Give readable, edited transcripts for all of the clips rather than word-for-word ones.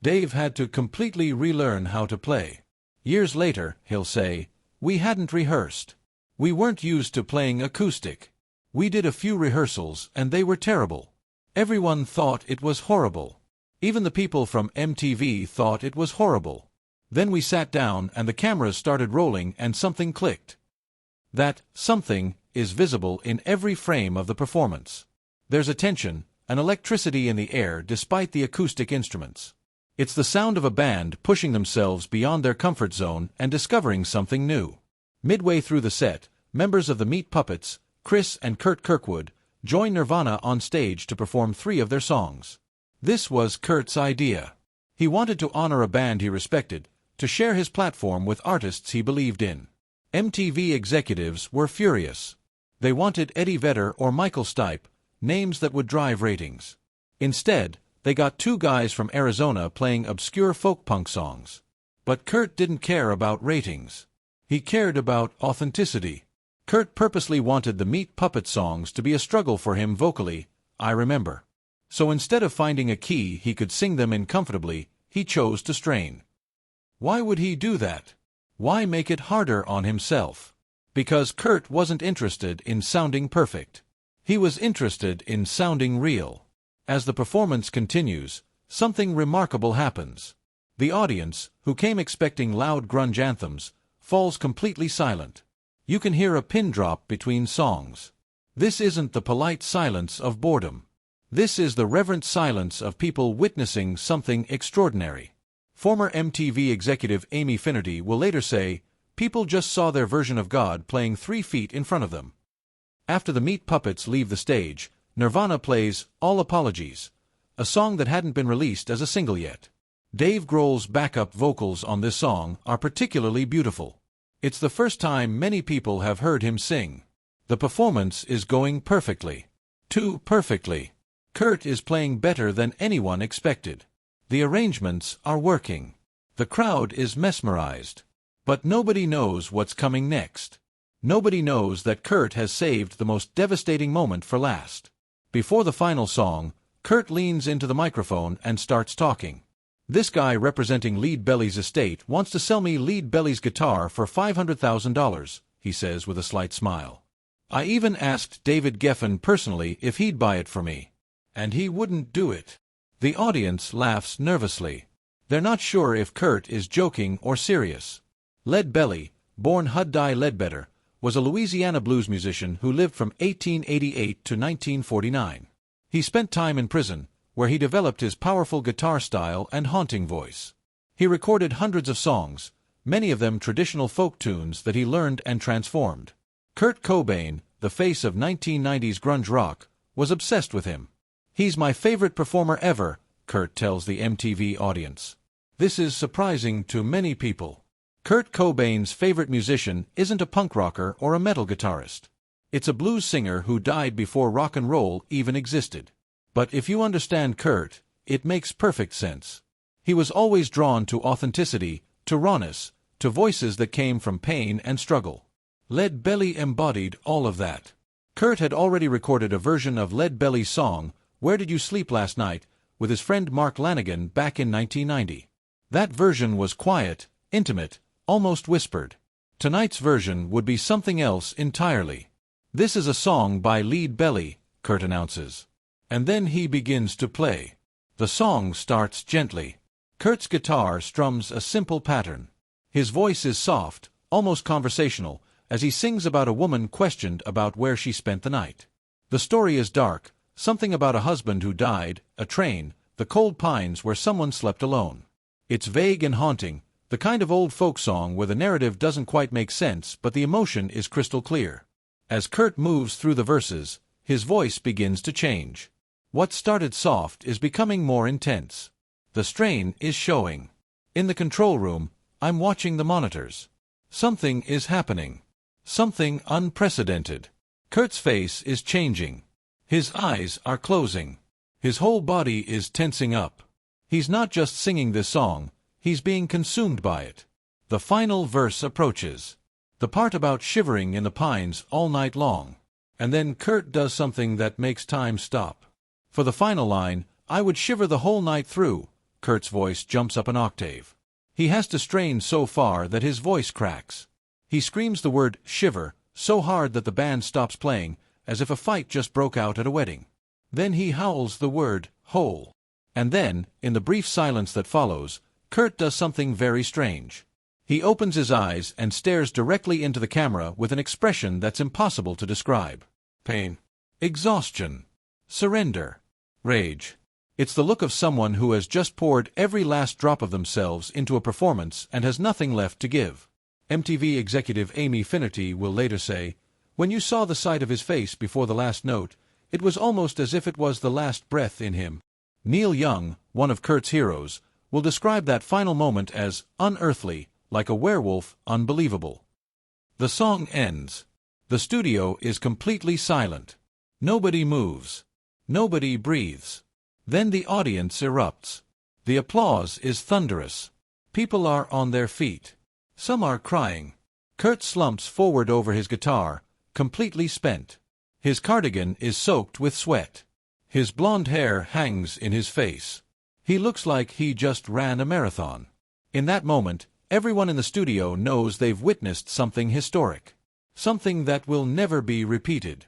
Dave had to completely relearn how to play. Years later, he'll say, "We hadn't rehearsed. We weren't used to playing acoustic. We did a few rehearsals and they were terrible. Everyone thought it was horrible. Even the people from MTV thought it was horrible. Then we sat down and the cameras started rolling and something clicked. That something is visible in every frame of the performance. There's a tension, an electricity in the air despite the acoustic instruments. It's the sound of a band pushing themselves beyond their comfort zone and discovering something new." Midway through the set, members of the Meat Puppets, Chris and Kurt Kirkwood, joined Nirvana on stage to perform 3 of their songs. This was Kurt's idea. He wanted to honor a band he respected, to share his platform with artists he believed in. MTV executives were furious. They wanted Eddie Vedder or Michael Stipe, names that would drive ratings. Instead, they got 2 guys from Arizona playing obscure folk-punk songs. But Kurt didn't care about ratings. He cared about authenticity. Kurt purposely wanted the Meat Puppet songs to be a struggle for him vocally, I remember. So instead of finding a key he could sing them in comfortably, he chose to strain. Why would he do that? Why make it harder on himself? Because Kurt wasn't interested in sounding perfect. He was interested in sounding real. As the performance continues, something remarkable happens. The audience, who came expecting loud grunge anthems, falls completely silent. You can hear a pin drop between songs. This isn't the polite silence of boredom. This is the reverent silence of people witnessing something extraordinary. Former MTV executive Amy Finnerty will later say, "People just saw their version of God playing 3 feet in front of them." After the Meat Puppets leave the stage, Nirvana plays All Apologies, a song that hadn't been released as a single yet. Dave Grohl's backup vocals on this song are particularly beautiful. It's the first time many people have heard him sing. The performance is going perfectly. Too perfectly. Kurt is playing better than anyone expected. The arrangements are working. The crowd is mesmerized. But nobody knows what's coming next. Nobody knows that Kurt has saved the most devastating moment for last. Before the final song, Kurt leans into the microphone and starts talking. "This guy representing Lead Belly's estate wants to sell me Lead Belly's guitar for $500,000, he says with a slight smile. "I even asked David Geffen personally if he'd buy it for me. And he wouldn't do it." The audience laughs nervously. They're not sure if Kurt is joking or serious. Lead Belly, born Huddy Ledbetter, was a Louisiana blues musician who lived from 1888 to 1949. He spent time in prison, where he developed his powerful guitar style and haunting voice. He recorded hundreds of songs, many of them traditional folk tunes that he learned and transformed. Kurt Cobain, the face of 1990s grunge rock, was obsessed with him. "He's my favorite performer ever," Kurt tells the MTV audience. This is surprising to many people. Kurt Cobain's favorite musician isn't a punk rocker or a metal guitarist. It's a blues singer who died before rock and roll even existed. But if you understand Kurt, it makes perfect sense. He was always drawn to authenticity, to rawness, to voices that came from pain and struggle. Lead Belly embodied all of that. Kurt had already recorded a version of Lead Belly's song, "Where Did You Sleep Last Night?" with his friend Mark Lanegan back in 1990. That version was quiet, intimate, almost whispered. Tonight's version would be something else entirely. "This is a song by Lead Belly," Kurt announces. And then he begins to play. The song starts gently. Kurt's guitar strums a simple pattern. His voice is soft, almost conversational, as he sings about a woman questioned about where she spent the night. The story is dark, something about a husband who died, a train, the cold pines where someone slept alone. It's vague and haunting, the kind of old folk song where the narrative doesn't quite make sense but the emotion is crystal clear. As Kurt moves through the verses, his voice begins to change. What started soft is becoming more intense. The strain is showing. In the control room, I'm watching the monitors. Something is happening. Something unprecedented. Kurt's face is changing. His eyes are closing. His whole body is tensing up. He's not just singing this song, he's being consumed by it. The final verse approaches. The part about shivering in the pines all night long. And then Kurt does something that makes time stop. For the final line, "I would shiver the whole night through," Kurt's voice jumps up an octave. He has to strain so far that his voice cracks. He screams the word shiver so hard that the band stops playing, as if a fight just broke out at a wedding. Then he howls the word hole. And then, in the brief silence that follows, Kurt does something very strange. He opens his eyes and stares directly into the camera with an expression that's impossible to describe. Pain. Exhaustion. Surrender. Rage. It's the look of someone who has just poured every last drop of themselves into a performance and has nothing left to give. MTV executive Amy Finnerty will later say, "When you saw the sight of his face before the last note, it was almost as if it was the last breath in him." Neil Young, one of Kurt's heroes, will describe that final moment as unearthly, like a werewolf, unbelievable. The song ends. The studio is completely silent. Nobody moves. Nobody breathes. Then the audience erupts. The applause is thunderous. People are on their feet. Some are crying. Kurt slumps forward over his guitar, completely spent. His cardigan is soaked with sweat. His blonde hair hangs in his face. He looks like he just ran a marathon. In that moment, everyone in the studio knows they've witnessed something historic. Something that will never be repeated.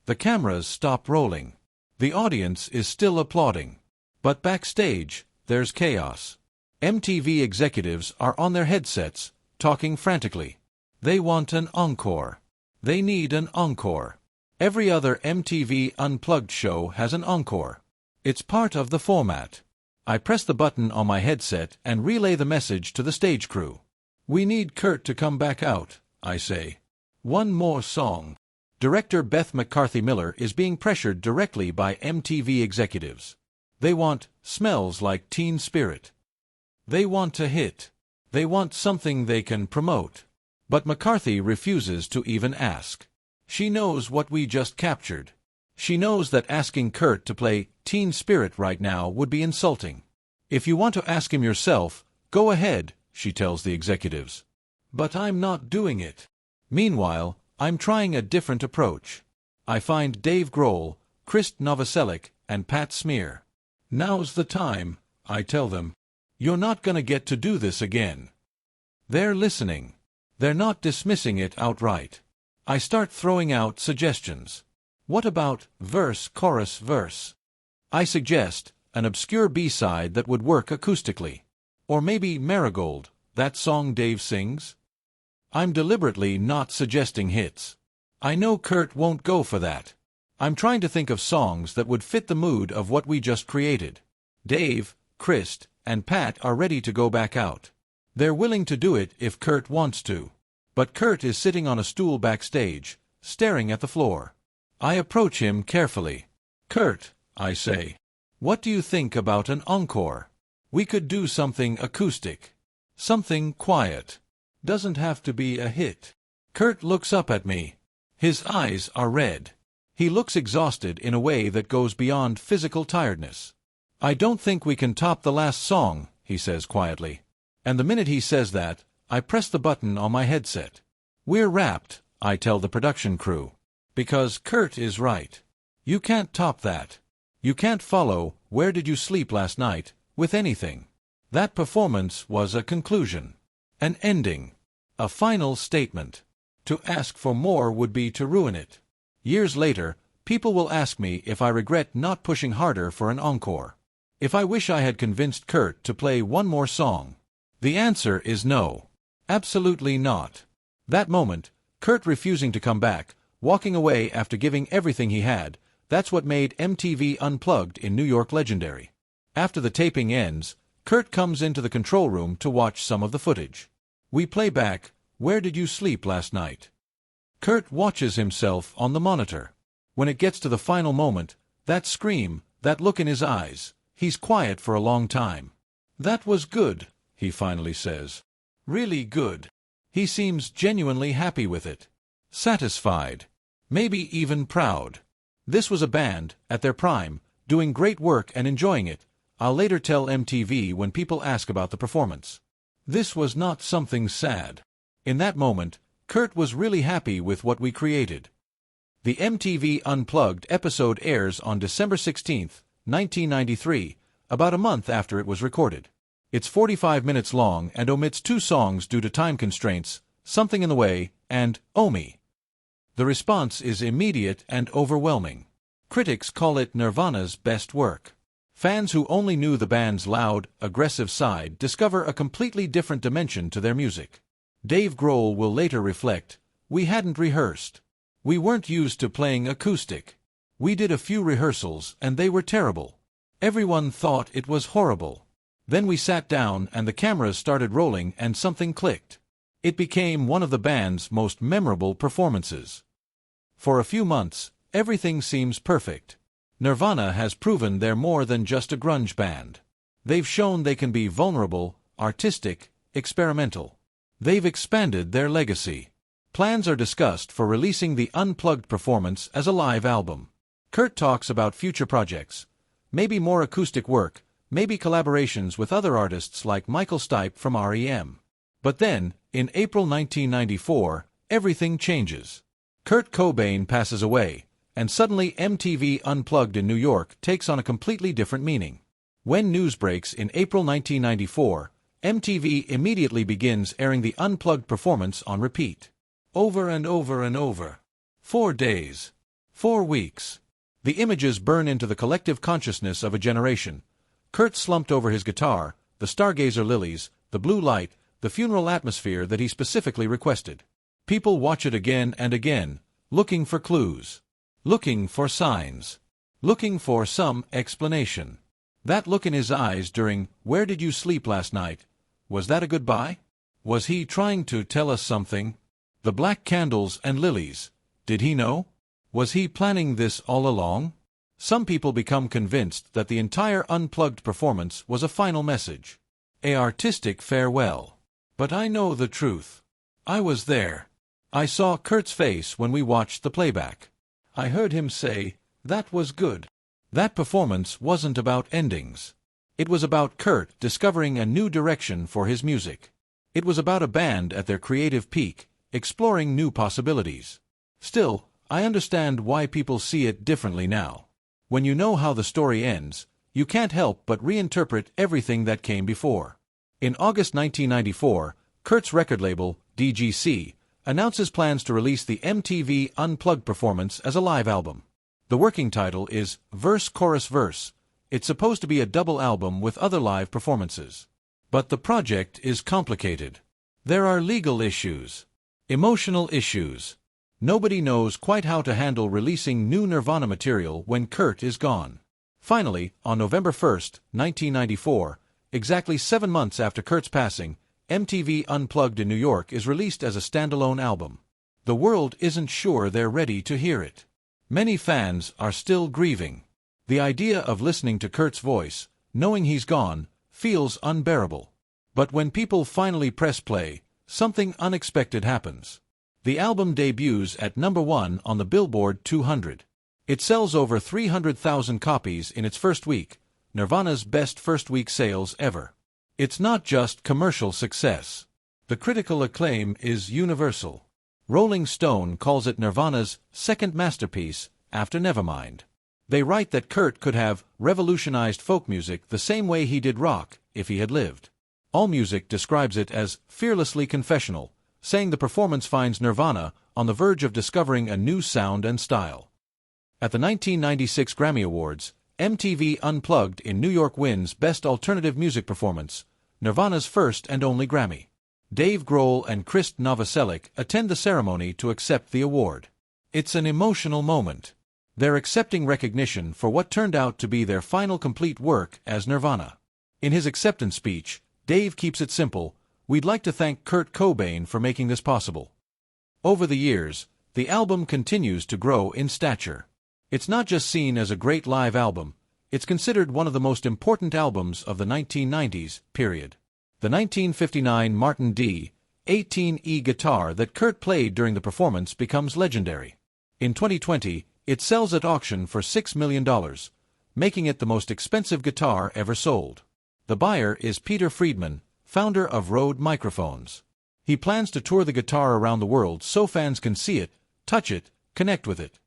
The cameras stop rolling. The audience is still applauding. But backstage, there's chaos. MTV executives are on their headsets, talking frantically. They want an encore. They need an encore. Every other MTV Unplugged show has an encore. It's part of the format. I press the button on my headset and relay the message to the stage crew. "We need Kurt to come back out," I say. "One more song." Director Beth McCarthy Miller is being pressured directly by MTV executives. They want "Smells Like Teen Spirit." They want a hit. They want something they can promote. But McCarthy refuses to even ask. She knows what we just captured. She knows that asking Kurt to play Teen Spirit right now would be insulting. "If you want to ask him yourself, go ahead," she tells the executives. "But I'm not doing it." Meanwhile, I'm trying a different approach. I find Dave Grohl, Chris Novoselic, and Pat Smear. "Now's the time," I tell them. "You're not gonna get to do this again." They're listening. They're not dismissing it outright. I start throwing out suggestions. What about verse, chorus, verse? I suggest an obscure B-side that would work acoustically. Or maybe Marigold, that song Dave sings? I'm deliberately not suggesting hits. I know Kurt won't go for that. I'm trying to think of songs that would fit the mood of what we just created. Dave, Chris, and Pat are ready to go back out. They're willing to do it if Kurt wants to. But Kurt is sitting on a stool backstage, staring at the floor. I approach him carefully. "Kurt," I say, "what do you think about an encore? We could do something acoustic. Something quiet. Doesn't have to be a hit." Kurt looks up at me. His eyes are red. He looks exhausted in a way that goes beyond physical tiredness. "I don't think we can top the last song," he says quietly. And the minute he says that, I press the button on my headset. "We're wrapped," I tell the production crew. Because Kurt is right. You can't top that. You can't follow "Where Did You Sleep Last Night" with anything. That performance was a conclusion. An ending. A final statement. To ask for more would be to ruin it. Years later, people will ask me if I regret not pushing harder for an encore. If I wish I had convinced Kurt to play one more song. The answer is no. Absolutely not. That moment, Kurt refusing to come back, walking away after giving everything he had, that's what made MTV Unplugged in New York legendary. After the taping ends, Kurt comes into the control room to watch some of the footage. We play back, "Where Did You Sleep Last Night?" Kurt watches himself on the monitor. When it gets to the final moment, that scream, that look in his eyes, he's quiet for a long time. "That was good," he finally says. "Really good." He seems genuinely happy with it. Satisfied. Maybe even proud. This was a band, at their prime, doing great work and enjoying it, I'll later tell MTV when people ask about the performance. This was not something sad. In that moment, Kurt was really happy with what we created. The MTV Unplugged episode airs on December 16, 1993, about a month after it was recorded. It's 45 minutes long and omits 2 songs due to time constraints, Something in the Way and Oh Me. The response is immediate and overwhelming. Critics call it Nirvana's best work. Fans who only knew the band's loud, aggressive side discover a completely different dimension to their music. Dave Grohl will later reflect, "We hadn't rehearsed. We weren't used to playing acoustic. We did a few rehearsals and they were terrible. Everyone thought it was horrible. Then we sat down and the cameras started rolling and something clicked. It became one of the band's most memorable performances. For a few months, everything seems perfect. Nirvana has proven they're more than just a grunge band. They've shown they can be vulnerable, artistic, experimental. They've expanded their legacy. Plans are discussed for releasing the Unplugged performance as a live album. Kurt talks about future projects, maybe more acoustic work, maybe collaborations with other artists like Michael Stipe from REM. But then, in April 1994, everything changes. Kurt Cobain passes away, and suddenly MTV Unplugged in New York takes on a completely different meaning. When news breaks in April 1994, MTV immediately begins airing the Unplugged performance on repeat. Over and over and over. 4 days. 4 weeks. The images burn into the collective consciousness of a generation. Kurt slumped over his guitar, the stargazer lilies, the blue light, the funeral atmosphere that he specifically requested. People watch it again and again, looking for clues. Looking for signs. Looking for some explanation. That look in his eyes during "Where did you sleep last night?" Was that a goodbye? Was he trying to tell us something? The black candles and lilies. Did he know? Was he planning this all along? Some people become convinced that the entire Unplugged performance was a final message. An artistic farewell. But I know the truth. I was there. I saw Kurt's face when we watched the playback. I heard him say, "That was good." That performance wasn't about endings. It was about Kurt discovering a new direction for his music. It was about a band at their creative peak, exploring new possibilities. Still, I understand why people see it differently now. When you know how the story ends, you can't help but reinterpret everything that came before. In August 1994, Kurt's record label, DGC, announces plans to release the MTV Unplugged performance as a live album. The working title is Verse Chorus Verse. It's supposed to be a double album with other live performances. But the project is complicated. There are legal issues. Emotional issues. Nobody knows quite how to handle releasing new Nirvana material when Kurt is gone. Finally, on November 1, 1994, exactly 7 months after Kurt's passing, MTV Unplugged in New York is released as a standalone album. The world isn't sure they're ready to hear it. Many fans are still grieving. The idea of listening to Kurt's voice, knowing he's gone, feels unbearable. But when people finally press play, something unexpected happens. The album debuts at number 1 on the Billboard 200. It sells over 300,000 copies in its first week, Nirvana's best first-week sales ever. It's not just commercial success. The critical acclaim is universal. Rolling Stone calls it Nirvana's second masterpiece, after Nevermind. They write that Kurt could have revolutionized folk music the same way he did rock, if he had lived. AllMusic describes it as fearlessly confessional, saying the performance finds Nirvana on the verge of discovering a new sound and style. At the 1996 Grammy Awards, MTV Unplugged in New York wins Best Alternative Music Performance, Nirvana's first and only Grammy. Dave Grohl and Krist Novoselic attend the ceremony to accept the award. It's an emotional moment. They're accepting recognition for what turned out to be their final complete work as Nirvana. In his acceptance speech, Dave keeps it simple: "We'd like to thank Kurt Cobain for making this possible." Over the years, the album continues to grow in stature. It's not just seen as a great live album, it's considered one of the most important albums of the 1990s, period. The 1959 Martin D-18E guitar that Kurt played during the performance becomes legendary. In 2020, it sells at auction for $6 million, making it the most expensive guitar ever sold. The buyer is Peter Friedman, founder of Rode Microphones. He plans to tour the guitar around the world so fans can see it, touch it, connect with it.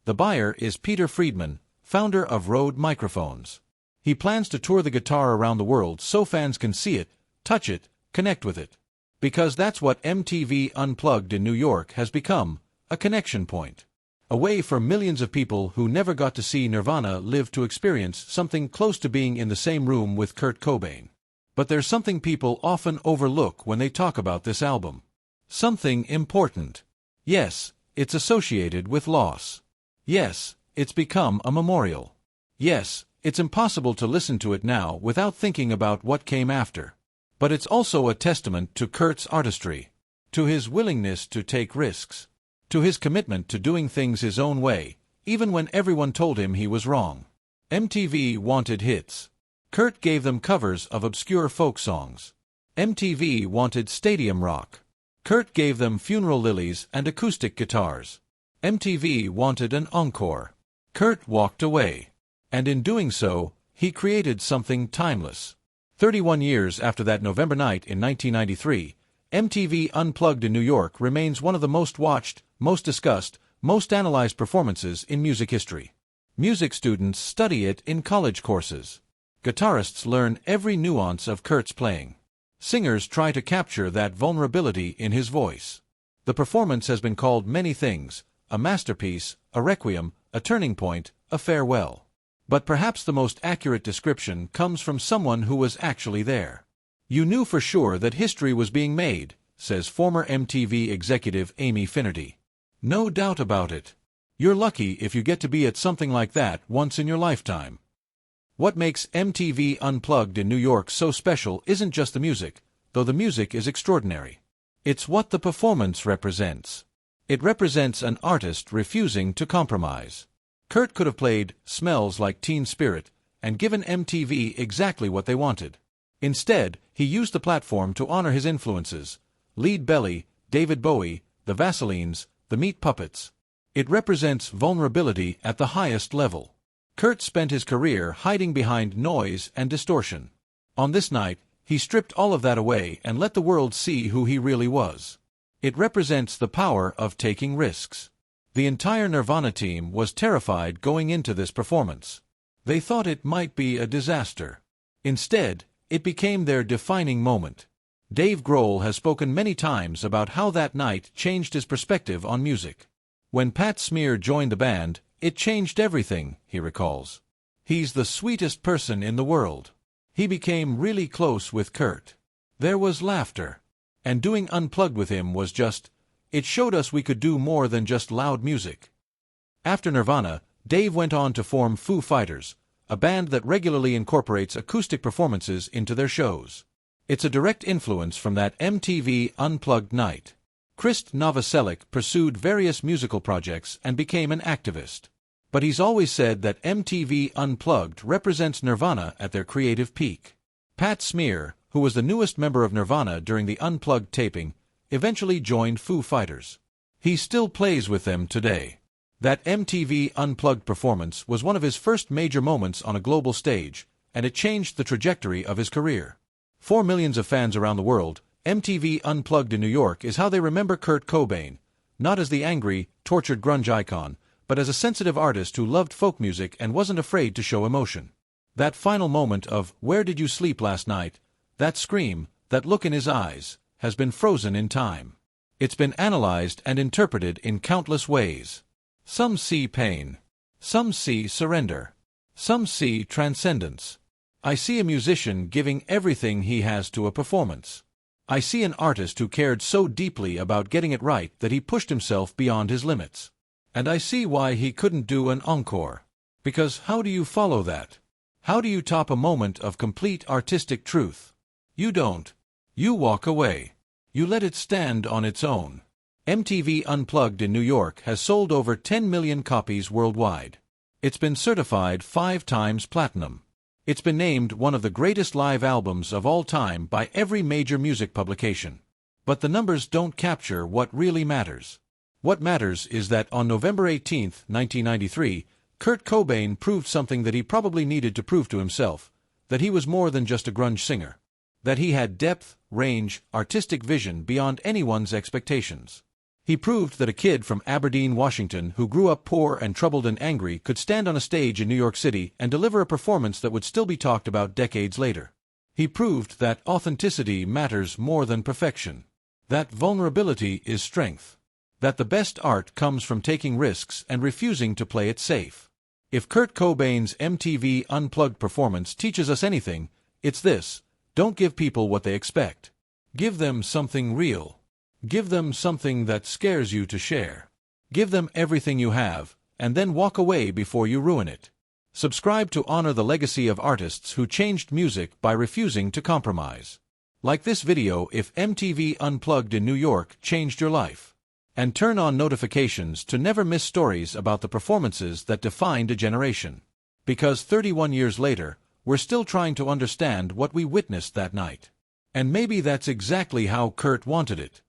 The buyer is Peter Friedman, founder of Rode Microphones. He plans to tour the guitar around the world so fans can see it, touch it, connect with it. Because that's what MTV Unplugged in New York has become, a connection point. A way for millions of people who never got to see Nirvana live to experience something close to being in the same room with Kurt Cobain. But there's something people often overlook when they talk about this album. Something important. Yes, it's associated with loss. Yes, it's become a memorial. Yes, it's impossible to listen to it now without thinking about what came after. But it's also a testament to Kurt's artistry, to his willingness to take risks, to his commitment to doing things his own way, even when everyone told him he was wrong. MTV wanted hits. Kurt gave them covers of obscure folk songs. MTV wanted stadium rock. Kurt gave them funeral lilies and acoustic guitars. MTV wanted an encore. Kurt walked away. And in doing so, he created something timeless. 31 years after that November night in 1993, MTV Unplugged in New York remains one of the most watched, most discussed, most analyzed performances in music history. Music students study it in college courses. Guitarists learn every nuance of Kurt's playing. Singers try to capture that vulnerability in his voice. The performance has been called many things: a masterpiece, a requiem, a turning point, a farewell. But perhaps the most accurate description comes from someone who was actually there. "You knew for sure that history was being made," says former MTV executive Amy Finnerty. "No doubt about it. You're lucky if you get to be at something like that once in your lifetime." What makes MTV Unplugged in New York so special isn't just the music, though the music is extraordinary. It's what the performance represents. It represents an artist refusing to compromise. Kurt could have played "Smells Like Teen Spirit" and given MTV exactly what they wanted. Instead, he used the platform to honor his influences: Lead Belly, David Bowie, the Vaselines, the Meat Puppets. It represents vulnerability at the highest level. Kurt spent his career hiding behind noise and distortion. On this night, he stripped all of that away and let the world see who he really was. It represents the power of taking risks. The entire Nirvana team was terrified going into this performance. They thought it might be a disaster. Instead, it became their defining moment. Dave Grohl has spoken many times about how that night changed his perspective on music. When Pat Smear joined the band, it changed everything, he recalls. "He's the sweetest person in the world." He became really close with Kurt. There was laughter. And doing Unplugged with him was it showed us we could do more than just loud music. After Nirvana, Dave went on to form Foo Fighters, a band that regularly incorporates acoustic performances into their shows. It's a direct influence from that MTV Unplugged night. Krist Novoselic pursued various musical projects and became an activist. But he's always said that MTV Unplugged represents Nirvana at their creative peak. Pat Smear, who was the newest member of Nirvana during the Unplugged taping, eventually joined Foo Fighters. He still plays with them today. That MTV Unplugged performance was one of his first major moments on a global stage, and it changed the trajectory of his career. For millions of fans around the world, MTV Unplugged in New York is how they remember Kurt Cobain, not as the angry, tortured grunge icon, but as a sensitive artist who loved folk music and wasn't afraid to show emotion. That final moment of "Where did you sleep last night?", that scream, that look in his eyes, has been frozen in time. It's been analyzed and interpreted in countless ways. Some see pain. Some see surrender. Some see transcendence. I see a musician giving everything he has to a performance. I see an artist who cared so deeply about getting it right that he pushed himself beyond his limits. And I see why he couldn't do an encore. Because how do you follow that? How do you top a moment of complete artistic truth? You don't. You walk away. You let it stand on its own. MTV Unplugged in New York has sold over 10 million copies worldwide. It's been certified 5 times platinum. It's been named one of the greatest live albums of all time by every major music publication. But the numbers don't capture what really matters. What matters is that on November 18, 1993, Kurt Cobain proved something that he probably needed to prove to himself, that he was more than just a grunge singer. That he had depth, range, artistic vision beyond anyone's expectations. He proved that a kid from Aberdeen, Washington, who grew up poor and troubled and angry could stand on a stage in New York City and deliver a performance that would still be talked about decades later. He proved that authenticity matters more than perfection, that vulnerability is strength, that the best art comes from taking risks and refusing to play it safe. If Kurt Cobain's MTV Unplugged performance teaches us anything, it's this: don't give people what they expect. Give them something real. Give them something that scares you to share. Give them everything you have, and then walk away before you ruin it. Subscribe to honor the legacy of artists who changed music by refusing to compromise. Like this video if MTV Unplugged in New York changed your life. And turn on notifications to never miss stories about the performances that defined a generation. Because 31 years later, we're still trying to understand what we witnessed that night. And maybe that's exactly how Kurt wanted it.